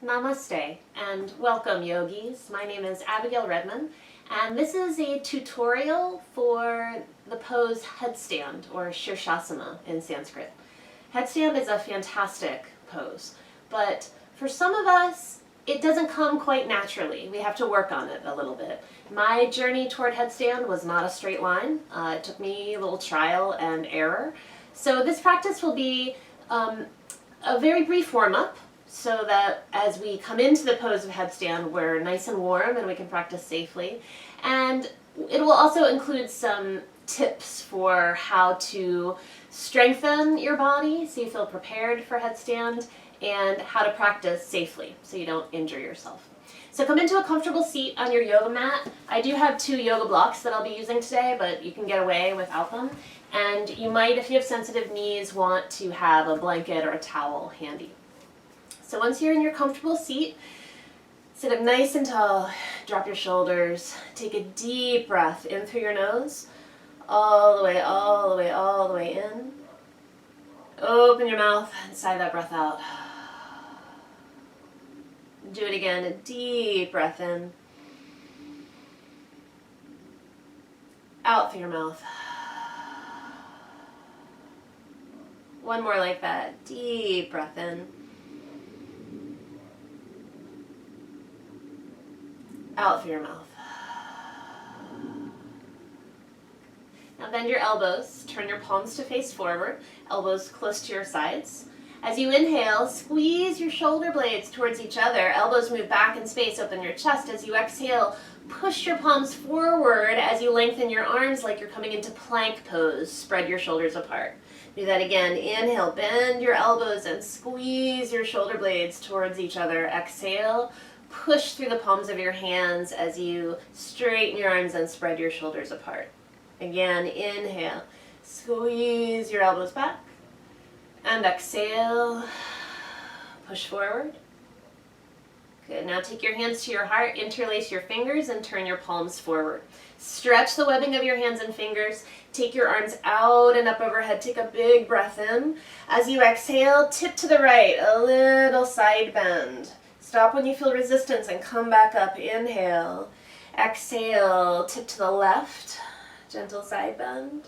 Namaste and welcome yogis. My name is Abigail Redman and this is a tutorial for the pose headstand or shavasana in Sanskrit. Headstand is a fantastic pose, but for some of us it doesn't come quite naturally. We have to work on it a little bit. My journey toward headstand was not a straight line. It took me a little trial and error. So this practice will be a very brief warm-up, so that as we come into the pose of headstand, we're nice and warm and we can practice safely. And it will also include some tips for how to strengthen your body so you feel prepared for headstand, and how to practice safely so you don't injure yourself. So come into a comfortable seat on your yoga mat. I do have 2 yoga blocks that I'll be using today, but you can get away without them. And you might, if you have sensitive knees, want to have a blanket or a towel handy. So once you're in your comfortable seat, sit up nice and tall, drop your shoulders, take a deep breath in through your nose, all the way, all the way, all the way in. Open your mouth and sigh that breath out. Do it again, a deep breath in. Out through your mouth. One more like that, deep breath in. Out through your mouth. Now bend your elbows, turn your palms to face forward, elbows close to your sides. As you inhale, squeeze your shoulder blades towards each other, elbows move back in space, open your chest. As you exhale, push your palms forward as you lengthen your arms like you're coming into plank pose, spread your shoulders apart. Do that again, inhale, bend your elbows and squeeze your shoulder blades towards each other. Exhale, push through the palms of your hands as you straighten your arms and spread your shoulders apart. Again, inhale, squeeze your elbows back, and exhale, push forward. Good, now take your hands to your heart, interlace your fingers, and turn your palms forward. Stretch the webbing of your hands and fingers, take your arms out and up overhead, take a big breath in. As you exhale, tip to the right, a little side bend. Stop when you feel resistance and come back up. Inhale. Exhale. Tip to the left. Gentle side bend.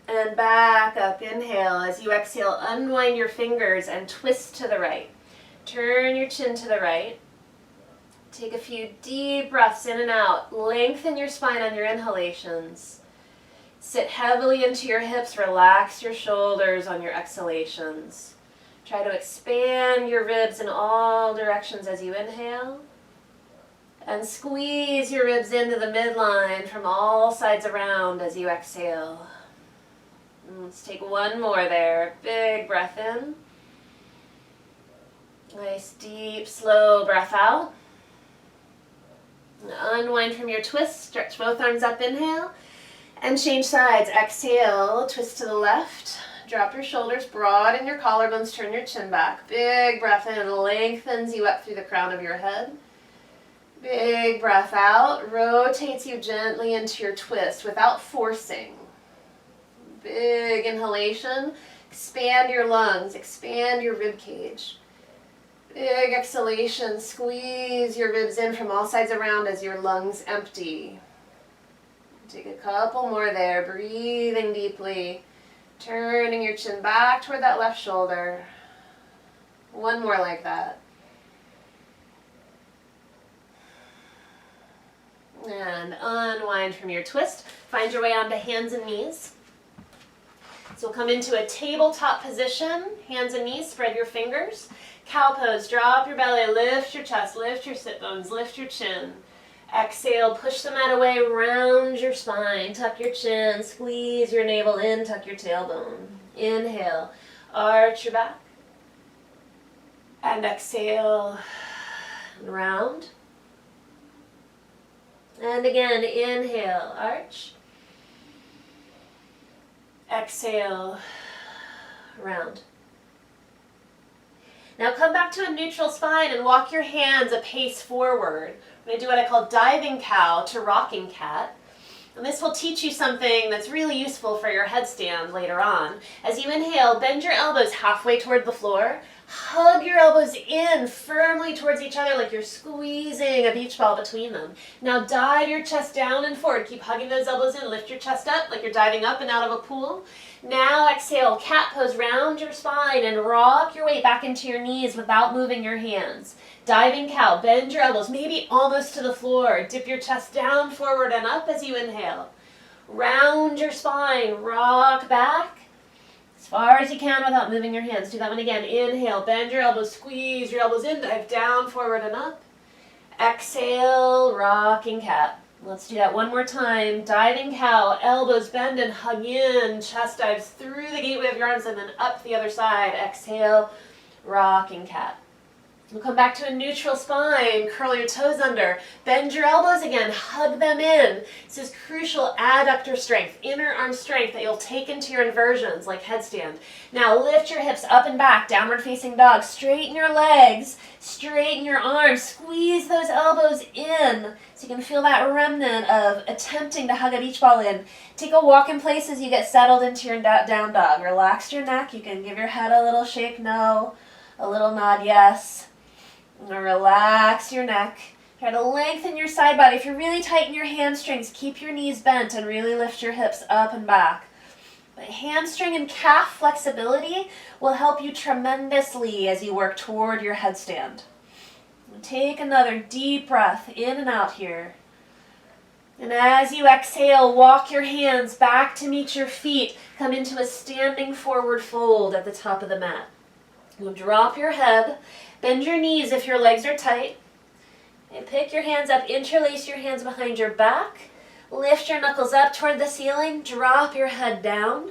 And back up. Inhale. As you exhale, unwind your fingers and twist to the right. Turn your chin to the right. Take a few deep breaths in and out. Lengthen your spine on your inhalations. Sit heavily into your hips. Relax your shoulders on your exhalations. Try to expand your ribs in all directions as you inhale. And squeeze your ribs into the midline from all sides around as you exhale. And let's take one more there. Big breath in. Nice, deep, slow breath out. Unwind from your twist. Stretch both arms up, inhale. And change sides. Exhale, twist to the left. Drop your shoulders, broaden your collarbones, turn your chin back. Big breath in, lengthens you up through the crown of your head. Big breath out, rotates you gently into your twist without forcing. Big inhalation, expand your lungs, expand your rib cage. Big exhalation, squeeze your ribs in from all sides around as your lungs empty. Take a couple more there, breathing deeply. Turning your chin back toward that left shoulder. One more like that. And unwind from your twist. Find your way onto hands and knees. So we'll come into a tabletop position. Hands and knees, spread your fingers. Cow pose, drop your belly, lift your chest, lift your sit bones, lift your chin. Exhale, push the mat away, round your spine, tuck your chin, squeeze your navel in, tuck your tailbone. Inhale, arch your back. And exhale, and round. And again, inhale, arch. Exhale, round. Now come back to a neutral spine and walk your hands a pace forward. I'm going to do what I call diving cow to rocking cat. And this will teach you something that's really useful for your headstand later on. As you inhale, bend your elbows halfway toward the floor. Hug your elbows in firmly towards each other like you're squeezing a beach ball between them. Now dive your chest down and forward. Keep hugging those elbows in. Lift your chest up like you're diving up and out of a pool. Now exhale, cat pose, round your spine and rock your weight back into your knees without moving your hands. Diving cow, bend your elbows, maybe almost to the floor. Dip your chest down, forward, and up as you inhale. Round your spine, rock back as far as you can without moving your hands. Do that one again. Inhale, bend your elbows, squeeze your elbows in, dive down, forward, and up. Exhale, rocking cat. Let's do that one more time. Diving cow, elbows bend and hug in. Chest dives through the gateway of your arms and then up the other side. Exhale, rocking cat. We'll come back to a neutral spine. Curl your toes under. Bend your elbows again. Hug them in. This is crucial adductor strength, inner arm strength that you'll take into your inversions like headstand. Now lift your hips up and back, downward facing dog. Straighten your legs. Straighten your arms. Squeeze those elbows in so you can feel that remnant of attempting to hug a beach ball in. Take a walk in place as you get settled into your down dog. Relax your neck. You can give your head a little shake no, a little nod yes. Now relax your neck. Try to lengthen your side body. If you're really tight in your hamstrings, keep your knees bent and really lift your hips up and back. But hamstring and calf flexibility will help you tremendously as you work toward your headstand. Take another deep breath in and out here. And as you exhale, walk your hands back to meet your feet. Come into a standing forward fold at the top of the mat. You'll drop your head. Bend your knees if your legs are tight. And pick your hands up, interlace your hands behind your back. Lift your knuckles up toward the ceiling. Drop your head down.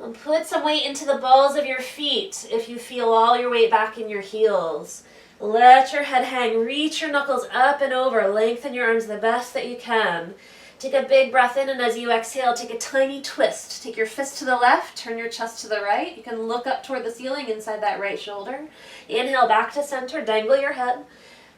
And put some weight into the balls of your feet if you feel all your weight back in your heels. Let your head hang. Reach your knuckles up and over. Lengthen your arms the best that you can. Take a big breath in, and as you exhale, take a tiny twist. Take your fist to the left, turn your chest to the right. You can look up toward the ceiling inside that right shoulder. Inhale, back to center, dangle your head.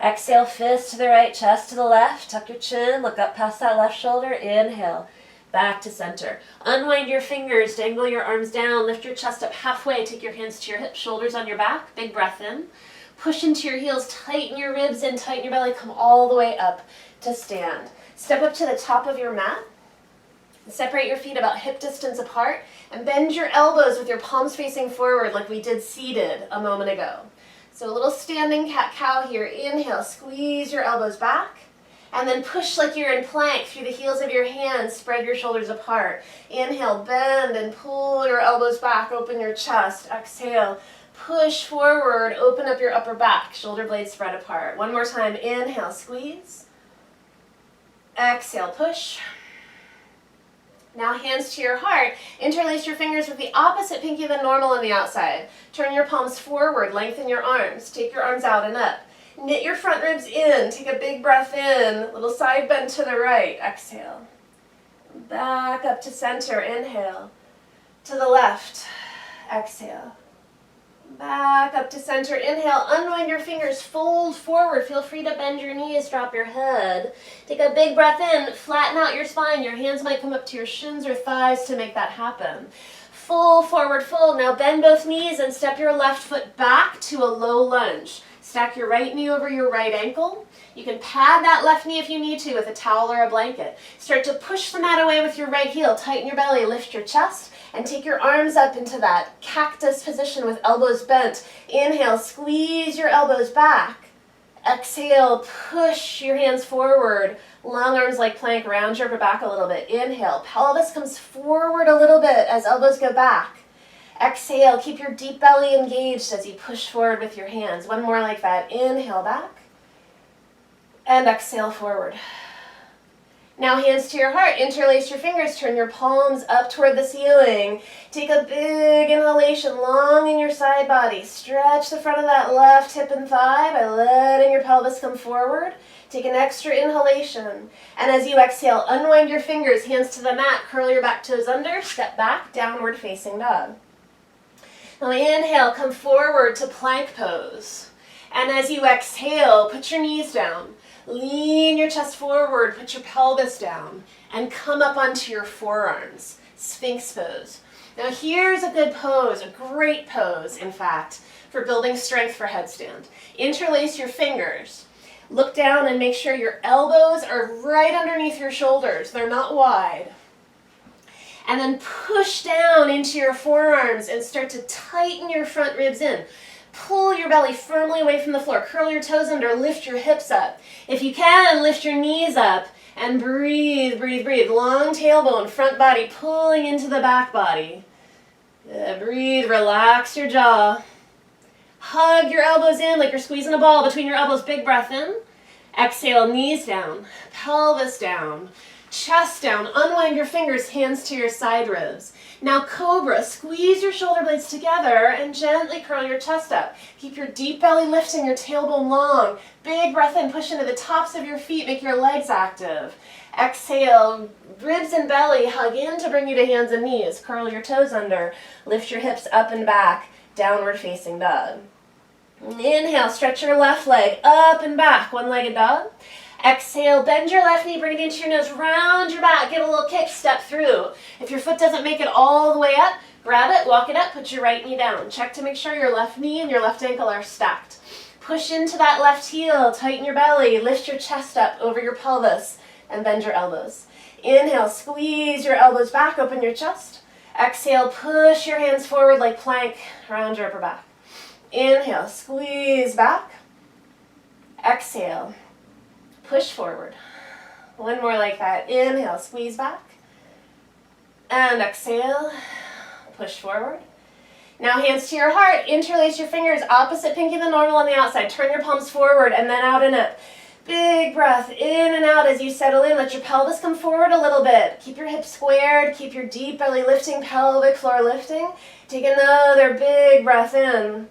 Exhale, fist to the right, chest to the left. Tuck your chin, look up past that left shoulder. Inhale, back to center. Unwind your fingers, dangle your arms down, lift your chest up halfway. Take your hands to your hips, shoulders on your back. Big breath in. Push into your heels, tighten your ribs in, tighten your belly. Come all the way up to stand. Step up to the top of your mat. Separate your feet about hip distance apart and bend your elbows with your palms facing forward like we did seated a moment ago. So a little standing cat-cow here. Inhale, squeeze your elbows back. And then push like you're in plank through the heels of your hands. Spread your shoulders apart. Inhale, bend and pull your elbows back. Open your chest. Exhale, push forward. Open up your upper back. Shoulder blades spread apart. One more time. Inhale, squeeze. Exhale, push. Now hands to your heart. Interlace your fingers with the opposite pinky than normal on the outside. Turn your palms forward. Lengthen your arms. Take your arms out and up. Knit your front ribs in. Take a big breath in. Little side bend to the right. Exhale. Back up to center. Inhale. To the left. Exhale. Back up to center. Inhale. Unwind your fingers. Fold forward. Feel free to bend your knees. Drop your head. Take a big breath in. Flatten out your spine. Your hands might come up to your shins or thighs to make that happen. Full forward fold. Now bend both knees and step your left foot back to a low lunge. Stack your right knee over your right ankle. You can pad that left knee if you need to with a towel or a blanket. Start to push the mat away with your right heel. Tighten your belly. Lift your chest. And take your arms up into that cactus position with elbows bent. Inhale, squeeze your elbows back. Exhale, push your hands forward. Long arms like plank, round your upper back a little bit. Inhale, pelvis comes forward a little bit as elbows go back. Exhale, keep your deep belly engaged as you push forward with your hands. One more like that. Inhale back. And exhale forward. Now hands to your heart, interlace your fingers, turn your palms up toward the ceiling. Take a big inhalation, long in your side body. Stretch the front of that left hip and thigh by letting your pelvis come forward. Take an extra inhalation. And as you exhale, unwind your fingers, hands to the mat, curl your back toes under, step back, downward facing dog. Now inhale, come forward to plank pose. And as you exhale, put your knees down. Lean your chest forward, put your pelvis down, and come up onto your forearms. Sphinx pose. Now here's a good pose, a great pose, in fact, for building strength for headstand. Interlace your fingers. Look down and make sure your elbows are right underneath your shoulders. They're not wide. And then push down into your forearms and start to tighten your front ribs in. Pull your belly firmly away from the floor. Curl your toes under, lift your hips up. If you can, lift your knees up and breathe, breathe, breathe. Long tailbone, front body pulling into the back body. Breathe, relax your jaw. Hug your elbows in like you're squeezing a ball between your elbows. Big breath in. Exhale, knees down, pelvis down, chest down. Unwind your fingers, hands to your side ribs. Now cobra, squeeze your shoulder blades together and gently curl your chest up. Keep your deep belly lifting, your tailbone long. Big breath in, push into the tops of your feet, make your legs active. Exhale, ribs and belly hug in to bring you to hands and knees. Curl your toes under, lift your hips up and back, downward facing dog. Inhale, stretch your left leg up and back, one-legged dog. Exhale, bend your left knee, bring it into your nose, round your back, give a little kick, step through. If your foot doesn't make it all the way up, grab it, walk it up, put your right knee down. Check to make sure your left knee and your left ankle are stacked. Push into that left heel, tighten your belly, lift your chest up over your pelvis, and bend your elbows. Inhale, squeeze your elbows back, open your chest. Exhale, push your hands forward like plank, round your upper back. Inhale, squeeze back. Exhale, push forward. One more like that. Inhale, squeeze back. And exhale, push forward. Now hands to your heart. Interlace your fingers, opposite pinky than normal on the outside. Turn your palms forward and then out and up. Big breath in and out as you settle in. Let your pelvis come forward a little bit. Keep your hips squared. Keep your deep belly lifting, pelvic floor lifting. Take another big breath in.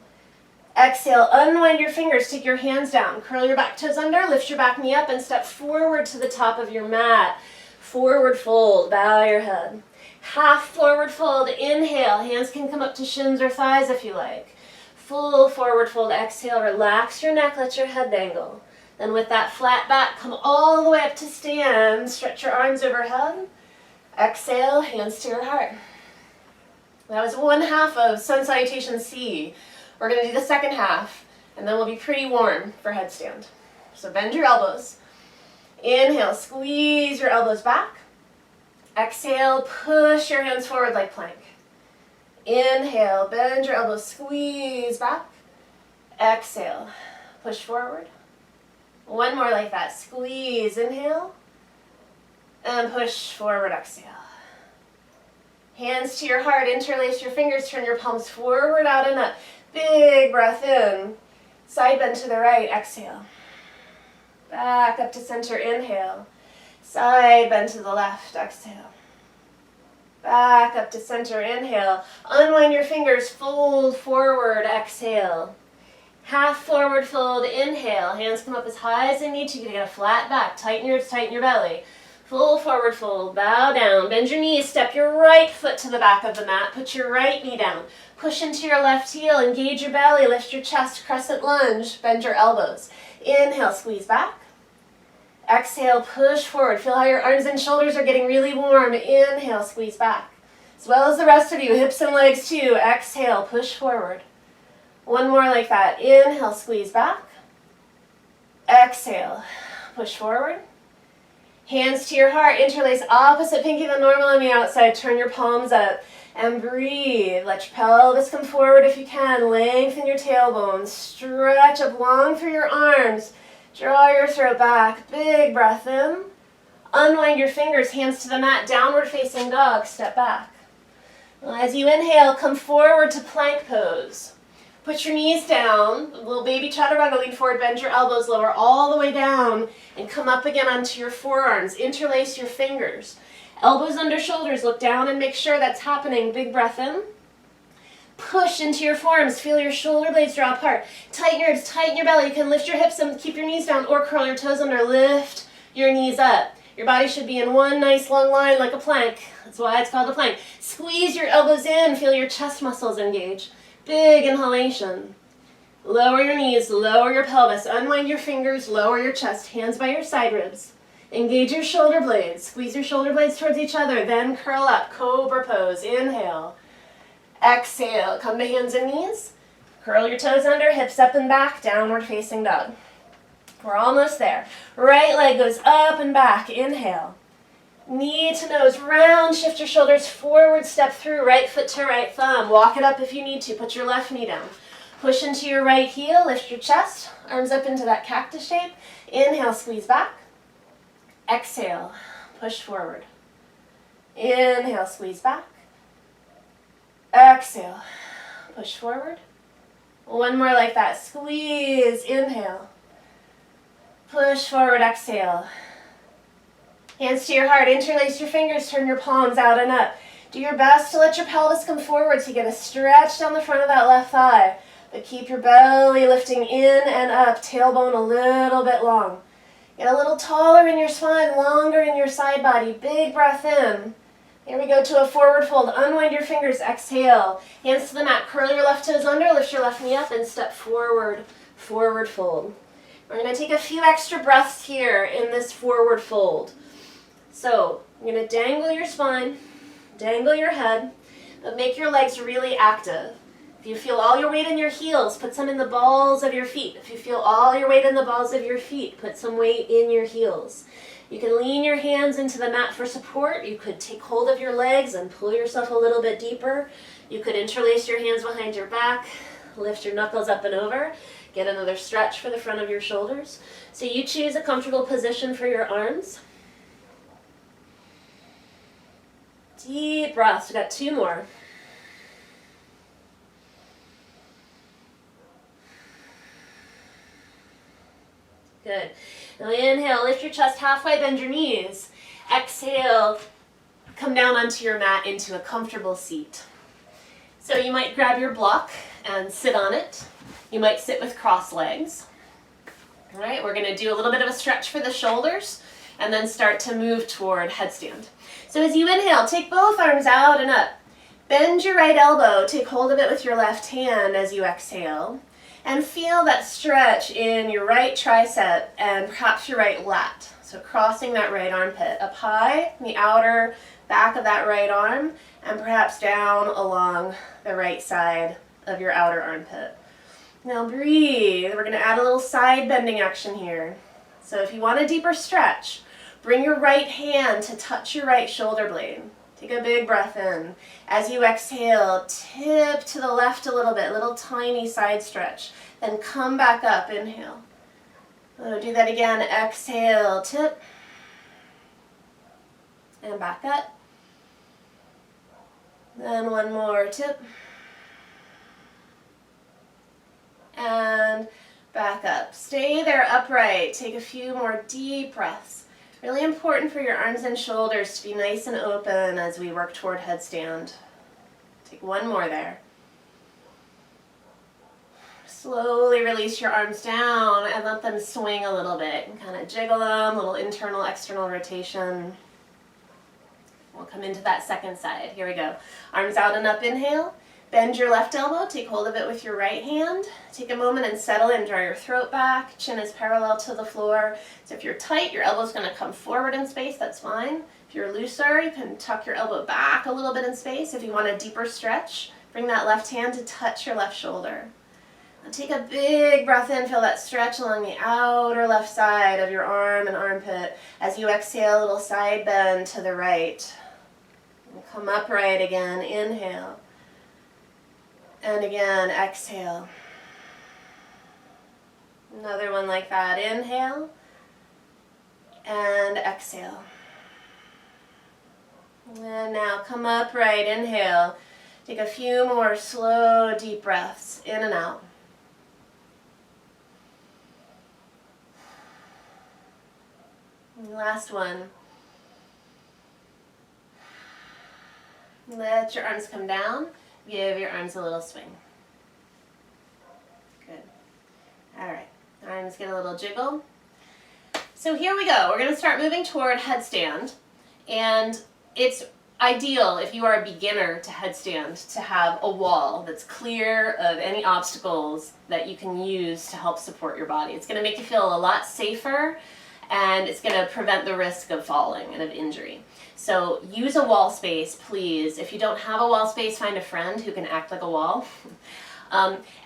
Exhale, unwind your fingers, take your hands down, curl your back toes under, lift your back knee up and step forward to the top of your mat. Forward fold, bow your head. Half forward fold, inhale, hands can come up to shins or thighs if you like. Full forward fold, exhale, relax your neck, let your head dangle. Then with that flat back, come all the way up to stand, stretch your arms overhead. Exhale, hands to your heart. That was one half of Sun Salutation C. We're going to do the second half, and then we'll be pretty warm for headstand. So bend your elbows. Inhale, squeeze your elbows back. Exhale, push your hands forward like plank. Inhale, bend your elbows, squeeze back. Exhale, push forward. One more like that. Squeeze, inhale, and push forward, exhale. Hands to your heart, interlace your fingers, turn your palms forward, out and up. Big breath in, side bend to the right, exhale. Back up to center, inhale. Side bend to the left, exhale. Back up to center, inhale. Unwind your fingers, fold forward, exhale. Half forward fold, inhale. Hands come up as high as they need to get a flat back. Tighten your belly. Full forward fold, bow down, bend your knees, step your right foot to the back of the mat, put your right knee down. Push into your left heel, engage your belly, lift your chest, crescent lunge, bend your elbows. Inhale, squeeze back. Exhale, push forward. Feel how your arms and shoulders are getting really warm. Inhale, squeeze back. As well as the rest of you, hips and legs too. Exhale, push forward. One more like that. Inhale, squeeze back. Exhale, push forward. Hands to your heart, interlace opposite pinky than normal on the outside. Turn your palms up and breathe. Let your pelvis come forward if you can. Lengthen your tailbone. Stretch up long through your arms. Draw your throat back. Big breath in. Unwind your fingers, hands to the mat, downward facing dog. Step back. As you inhale, come forward to plank pose. Put your knees down, a little baby chaturanga, lean forward, bend your elbows, lower all the way down, and come up again onto your forearms. Interlace your fingers. Elbows under shoulders, look down and make sure that's happening. Big breath in. Push into your forearms, feel your shoulder blades draw apart. Tighten your ribs, tighten your belly. You can lift your hips and keep your knees down or curl your toes under, lift your knees up. Your body should be in one nice long line like a plank. That's why it's called a plank. Squeeze your elbows in, feel your chest muscles engage. Big inhalation. Lower your knees, lower your pelvis, unwind your fingers, lower your chest, hands by your side ribs. Engage your shoulder blades, squeeze your shoulder blades towards each other, then curl up, cobra pose. Inhale. Exhale, come to hands and knees. Curl your toes under, hips up and back, downward facing dog. We're almost there. Right leg goes up and back. Inhale. Knee to nose, round, shift your shoulders forward, step through, right foot to right thumb. Walk it up if you need to. Put your left knee down. Push into your right heel, lift your chest, arms up into that cactus shape. Inhale, squeeze back. Exhale, push forward. Inhale, squeeze back. Exhale, push forward. One more like that. Squeeze, inhale. Push forward, exhale. Hands to your heart, interlace your fingers, turn your palms out and up. Do your best to let your pelvis come forward so you get a stretch down the front of that left thigh. But keep your belly lifting in and up, tailbone a little bit long. Get a little taller in your spine, longer in your side body. Big breath in. Here we go to a forward fold. Unwind your fingers, exhale. Hands to the mat, curl your left toes under, lift your left knee up and step forward, forward fold. We're going to take a few extra breaths here in this forward fold. So, you're going to dangle your spine, dangle your head, but make your legs really active. If you feel all your weight in your heels, put some in the balls of your feet. If you feel all your weight in the balls of your feet, put some weight in your heels. You can lean your hands into the mat for support. You could take hold of your legs and pull yourself a little bit deeper. You could interlace your hands behind your back, lift your knuckles up and over. Get another stretch for the front of your shoulders. So you choose a comfortable position for your arms. Deep breaths. We've got two more. Good. Now inhale, lift your chest halfway, bend your knees. Exhale, come down onto your mat into a comfortable seat. So you might grab your block and sit on it. You might sit with crossed legs. All right, we're going to do a little bit of a stretch for the shoulders and then start to move toward headstand. So as you inhale, take both arms out and up. Bend your right elbow, take hold of it with your left hand as you exhale. And feel that stretch in your right tricep and perhaps your right lat. So crossing that right armpit up high, in the outer back of that right arm, and perhaps down along the right side of your outer armpit. Now breathe. We're going to add a little side bending action here. So if you want a deeper stretch, bring your right hand to touch your right shoulder blade. Take a big breath in. As you exhale, tip to the left a little tiny side stretch. Then come back up, inhale. Do that again, exhale, tip. And back up. Then one more, tip. And back up. Stay there upright. Take a few more deep breaths. Really important for your arms and shoulders to be nice and open as we work toward headstand. Take one more there. Slowly release your arms down and let them swing a little bit and kind of jiggle them, little internal, external rotation. We'll come into that second side. Here we go. Arms out and up, inhale. Bend your left elbow, take hold of it with your right hand. Take a moment and settle in, draw your throat back, chin is parallel to the floor. So if you're tight, your elbow's going to come forward in space, that's fine. If you're looser, you can tuck your elbow back a little bit in space. If you want a deeper stretch, bring that left hand to touch your left shoulder. Now take a big breath in, feel that stretch along the outer left side of your arm and armpit. As you exhale, a little side bend to the right. And come upright again, inhale. And again, exhale. Another one like that. Inhale and exhale. And now come upright, inhale. Take a few more slow, deep breaths in and out. And last one. Let your arms come down. Give your arms a little swing. Good. All right. Arms get a little jiggle. So here we go. We're going to start moving toward headstand. And it's ideal if you are a beginner to headstand to have a wall that's clear of any obstacles that you can use to help support your body. It's going to make you feel a lot safer, and it's going to prevent the risk of falling and of injury. So use a wall space, please. If you don't have a wall space, find a friend who can act like a wall.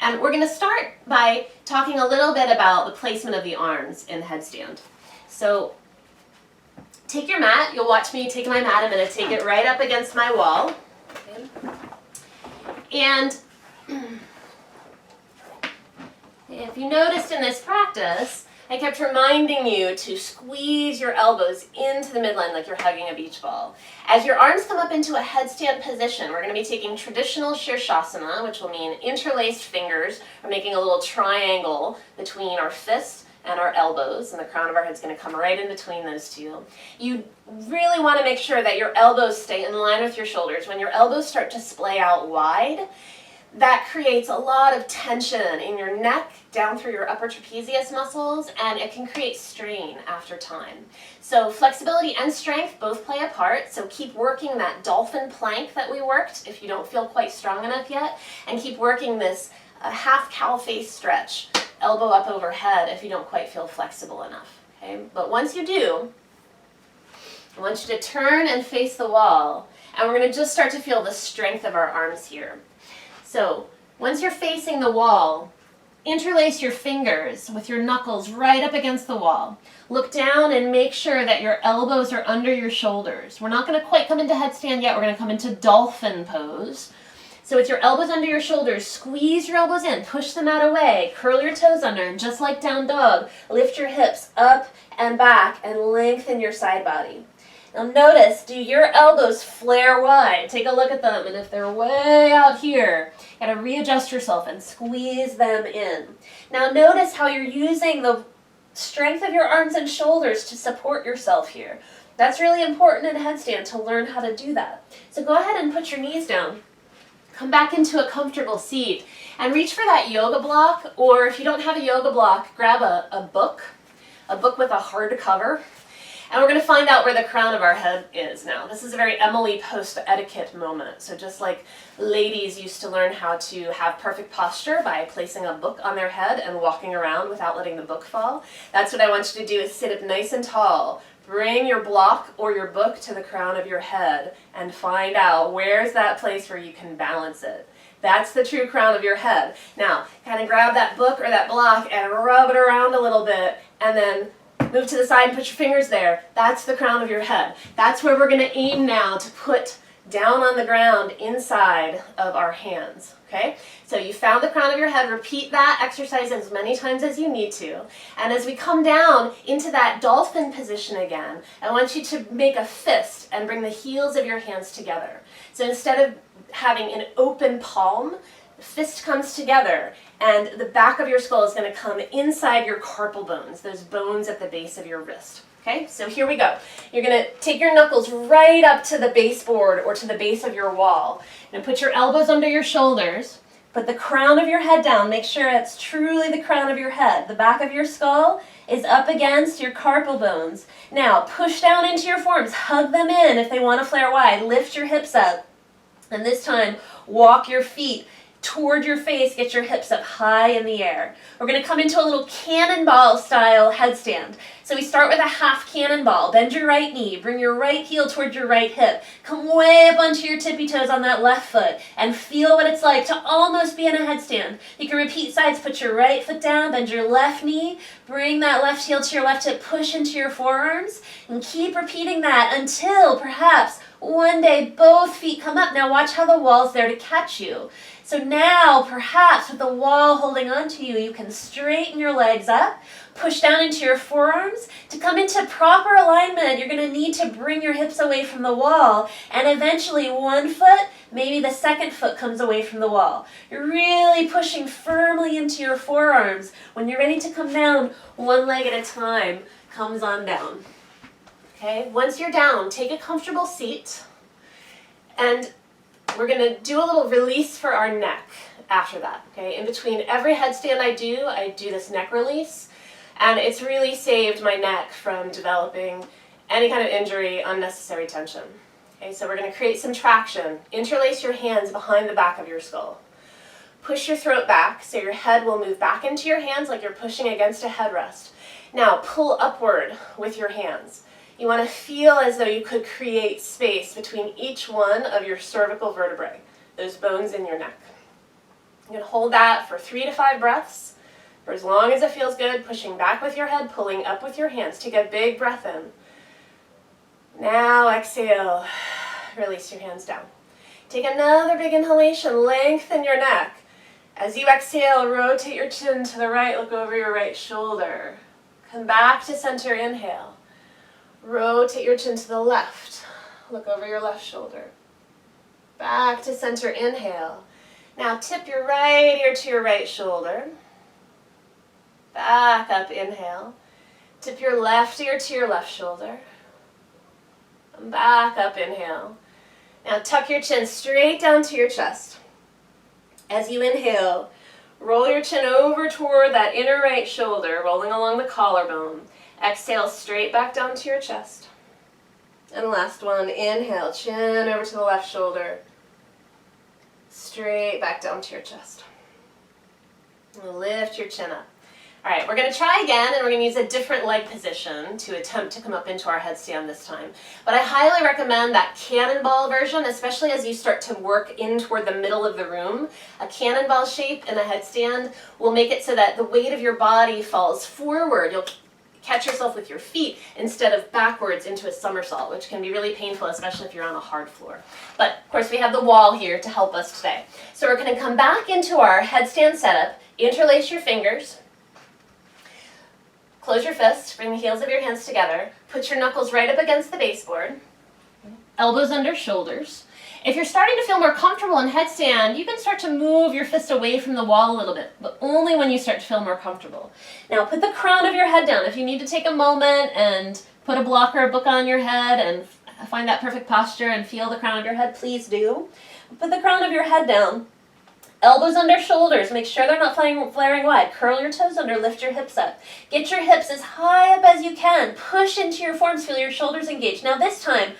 And we're going to start by talking a little bit about the placement of the arms in headstand. So take your mat. You'll watch me take my mat. I'm going to take it right up against my wall. Okay. And if you noticed in this practice, I kept reminding you to squeeze your elbows into the midline like you're hugging a beach ball. As your arms come up into a headstand position, we're going to be taking traditional shavasana, which will mean interlaced fingers. We're making a little triangle between our fists and our elbows, and the crown of our head's going to come right in between those two. You really want to make sure that your elbows stay in line with your shoulders. When your elbows start to splay out wide, that creates a lot of tension in your neck down through your upper trapezius muscles, and it can create strain after time. So flexibility and strength both play a part, so keep working that dolphin plank that we worked if you don't feel quite strong enough yet, and keep working this half cow face stretch, elbow up overhead if you don't quite feel flexible enough. Okay? But once you do, I want you to turn and face the wall, and we're going to just start to feel the strength of our arms here. So once you're facing the wall, interlace your fingers with your knuckles right up against the wall. Look down and make sure that your elbows are under your shoulders. We're not going to quite come into headstand yet. We're going to come into dolphin pose. So with your elbows under your shoulders, squeeze your elbows in, push them out away, curl your toes under, and just like down dog, lift your hips up and back and lengthen your side body. Now notice, do your elbows flare wide? Take a look at them, and if they're way out here, you gotta readjust yourself and squeeze them in. Now notice how you're using the strength of your arms and shoulders to support yourself here. That's really important in headstand to learn how to do that. So go ahead and put your knees down. Come back into a comfortable seat and reach for that yoga block, or if you don't have a yoga block, grab a book with a hard cover. And we're going to find out where the crown of our head is now. This is a very Emily Post etiquette moment. So just like ladies used to learn how to have perfect posture by placing a book on their head and walking around without letting the book fall, that's what I want you to do, is sit up nice and tall. Bring your block or your book to the crown of your head and find out where's that place where you can balance it. That's the true crown of your head. Now, kind of grab that book or that block and rub it around a little bit, and then move to the side and put your fingers there. That's the crown of your head. That's where we're going to aim now to put down on the ground inside of our hands. Okay? So you found the crown of your head. Repeat that exercise as many times as you need to. And as we come down into that dolphin position again, I want you to make a fist and bring the heels of your hands together. So instead of having an open palm, the fist comes together, and the back of your skull is going to come inside your carpal bones, those bones at the base of your wrist. Okay, so here we go. You're going to take your knuckles right up to the baseboard or to the base of your wall. And put your elbows under your shoulders. Put the crown of your head down. Make sure it's truly the crown of your head. The back of your skull is up against your carpal bones. Now, push down into your forearms. Hug them in if they want to flare wide. Lift your hips up. And this time, walk your feet toward your face, get your hips up high in the air. We're going to come into a little cannonball style headstand. So we start with a half cannonball. Bend your right knee, bring your right heel towards your right hip. Come way up onto your tippy toes on that left foot and feel what it's like to almost be in a headstand. You can repeat sides, put your right foot down, bend your left knee, bring that left heel to your left hip, push into your forearms, and keep repeating that until perhaps one day both feet come up. Now watch how the wall's there to catch you. So now, perhaps with the wall holding onto you, you can straighten your legs up, push down into your forearms. To come into proper alignment, you're going to need to bring your hips away from the wall, and eventually one foot, maybe the second foot comes away from the wall. You're really pushing firmly into your forearms. When you're ready to come down, one leg at a time comes on down. Okay, once you're down, take a comfortable seat, and we're going to do a little release for our neck after that. Okay, in between every headstand I do this neck release, and it's really saved my neck from developing any kind of injury, unnecessary tension. Okay, so we're going to create some traction. Interlace your hands behind the back of your skull. Push your throat back so your head will move back into your hands like you're pushing against a headrest. Now pull upward with your hands. You want to feel as though you could create space between each one of your cervical vertebrae, those bones in your neck. You can hold that for 3 to 5 breaths, for as long as it feels good, pushing back with your head, pulling up with your hands. Take a big breath in. Now exhale, release your hands down. Take another big inhalation, lengthen your neck. As you exhale, rotate your chin to the right, look over your right shoulder. Come back to center, inhale. Rotate your chin to the left, look over your left shoulder. Back to center, inhale. Now tip your right ear to your right shoulder. Back up, inhale. Tip your left ear to your left shoulder. And back up, inhale. Now tuck your chin straight down to your chest. As you inhale, roll your chin over toward that inner right shoulder, rolling along the collarbone. Exhale, straight back down to your chest. And last one, inhale, chin over to the left shoulder. Straight back down to your chest. Lift your chin up. All right, we're going to try again, and we're going to use a different leg position to attempt to come up into our headstand this time. But I highly recommend that cannonball version, especially as you start to work in toward the middle of the room. A cannonball shape in a headstand will make it so that the weight of your body falls forward. You'll catch yourself with your feet instead of backwards into a somersault, which can be really painful, especially if you're on a hard floor. But, of course, we have the wall here to help us today. So we're going to come back into our headstand setup, interlace your fingers, close your fists, bring the heels of your hands together, put your knuckles right up against the baseboard, elbows under shoulders. If you're starting to feel more comfortable in headstand, you can start to move your fist away from the wall a little bit, but only when you start to feel more comfortable. Now put the crown of your head down. If you need to take a moment and put a block or a book on your head and find that perfect posture and feel the crown of your head, please do. Put the crown of your head down. Elbows under shoulders. Make sure they're not flaring wide. Curl your toes under, lift your hips up. Get your hips as high up as you can. Push into your forms, feel your shoulders engaged. Now this time,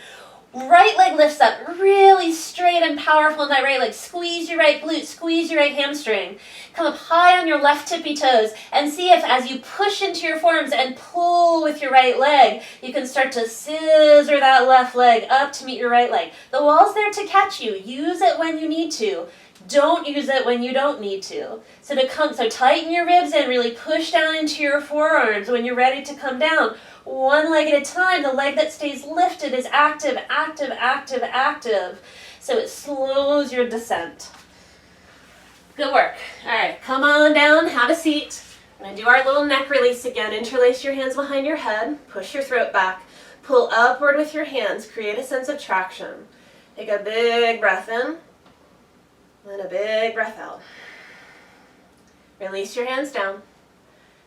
right leg lifts up, really straight and powerful in that right leg. Squeeze your right glute, squeeze your right hamstring. Come up high on your left tippy toes and see if as you push into your forms and pull with your right leg, you can start to scissor that left leg up to meet your right leg. The wall's there to catch you. Use it when you need to. Don't use it when you don't need to. So tighten your ribs in, really push down into your forearms when you're ready to come down. One leg at a time. The leg that stays lifted is active, active, active, active. So it slows your descent. Good work. All right, come on down, have a seat. We're going to do our little neck release again. Interlace your hands behind your head. Push your throat back. Pull upward with your hands. Create a sense of traction. Take a big breath in. And a big breath out. Release your hands down.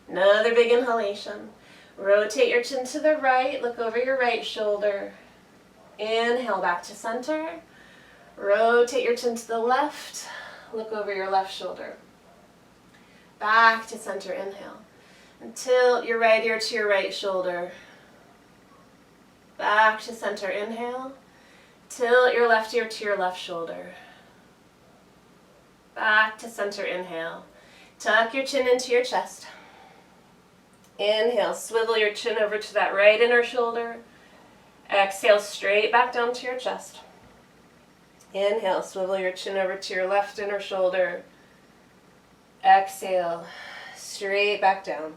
Another big inhalation. Rotate your chin to the right. Look over your right shoulder. Inhale back to center. Rotate your chin to the left. Look over your left shoulder. Back to center. Inhale. And tilt your right ear to your right shoulder. Back to center. Inhale. Tilt your left ear to your left shoulder. Back to center, inhale. Tuck your chin into your chest. Inhale, swivel your chin over to that right inner shoulder. Exhale, straight back down to your chest. Inhale, swivel your chin over to your left inner shoulder. Exhale, straight back down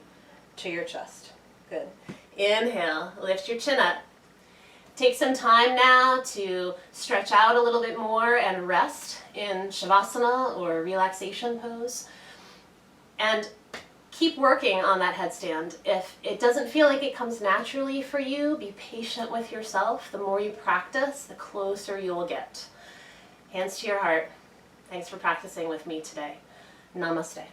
to your chest. Good. Inhale, lift your chin up. Take some time now to stretch out a little bit more and rest in shavasana or relaxation pose. And keep working on that headstand. If it doesn't feel like it comes naturally for you, be patient with yourself. The more you practice, the closer you'll get. Hands to your heart. Thanks for practicing with me today. Namaste.